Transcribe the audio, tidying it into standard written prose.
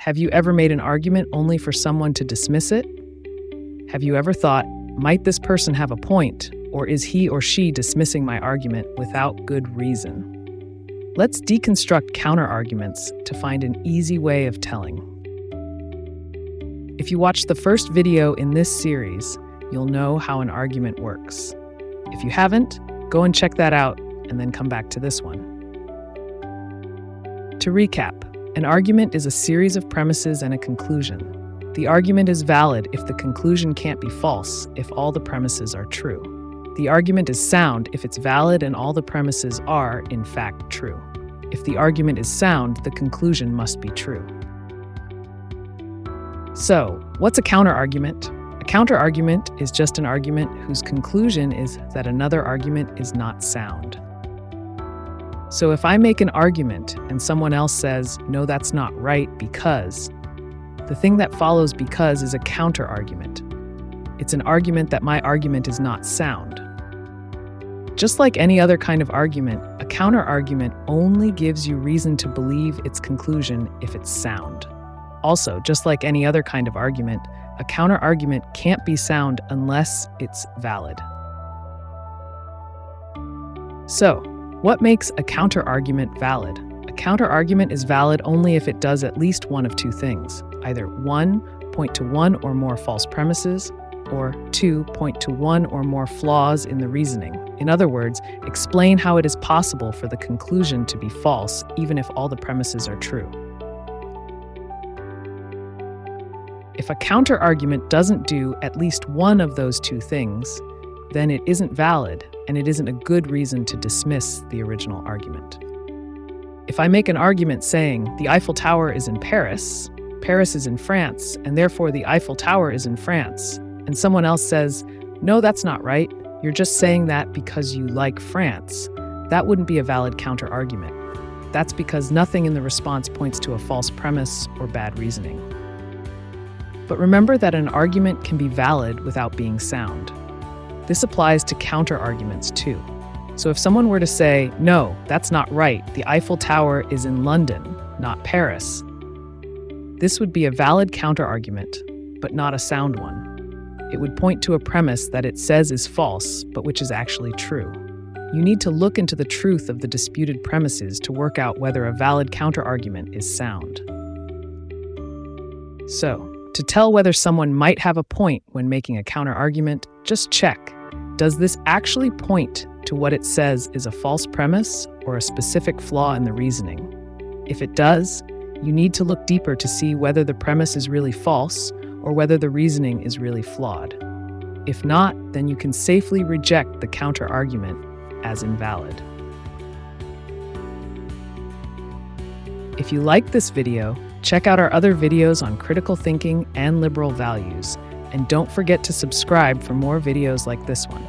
Have you ever made an argument only for someone to dismiss it? Have you ever thought, might this person have a point, or is he or she dismissing my argument without good reason? Let's deconstruct counter-arguments to find an easy way of telling. If you watch the first video in this series, you'll know how an argument works. If you haven't, go and check that out and then come back to this one. To recap, an argument is a series of premises and a conclusion. The argument is valid if the conclusion can't be false, if all the premises are true. The argument is sound if it's valid and all the premises are, in fact, true. If the argument is sound, the conclusion must be true. So, what's a counter-argument? A counter-argument is just an argument whose conclusion is that another argument is not sound. So if I make an argument and someone else says, no, that's not right because, the thing that follows because is a counter-argument. It's an argument that my argument is not sound. Just like any other kind of argument, a counter-argument only gives you reason to believe its conclusion if it's sound. Also, just like any other kind of argument, a counter-argument can't be sound unless it's valid. So, what makes a counter-argument valid? A counter-argument is valid only if it does at least one of two things. Either 1, point to one or more false premises, or 2, point to one or more flaws in the reasoning. In other words, explain how it is possible for the conclusion to be false even if all the premises are true. If a counter-argument doesn't do at least one of those two things, then it isn't valid, and it isn't a good reason to dismiss the original argument. If I make an argument saying, the Eiffel Tower is in Paris, Paris is in France, and therefore the Eiffel Tower is in France, and someone else says, no, that's not right, you're just saying that because you like France, that wouldn't be a valid counter-argument. That's because nothing in the response points to a false premise or bad reasoning. But remember that an argument can be valid without being sound. This applies to counter-arguments too. So if someone were to say, no, that's not right, the Eiffel Tower is in London, not Paris, this would be a valid counter-argument, but not a sound one. It would point to a premise that it says is false, but which is actually true. You need to look into the truth of the disputed premises to work out whether a valid counter-argument is sound. So, to tell whether someone might have a point when making a counter-argument, just check. Does this actually point to what it says is a false premise or a specific flaw in the reasoning? If it does, you need to look deeper to see whether the premise is really false or whether the reasoning is really flawed. If not, then you can safely reject the counter-argument as invalid. If you like this video, check out our other videos on critical thinking and liberal values, and don't forget to subscribe for more videos like this one.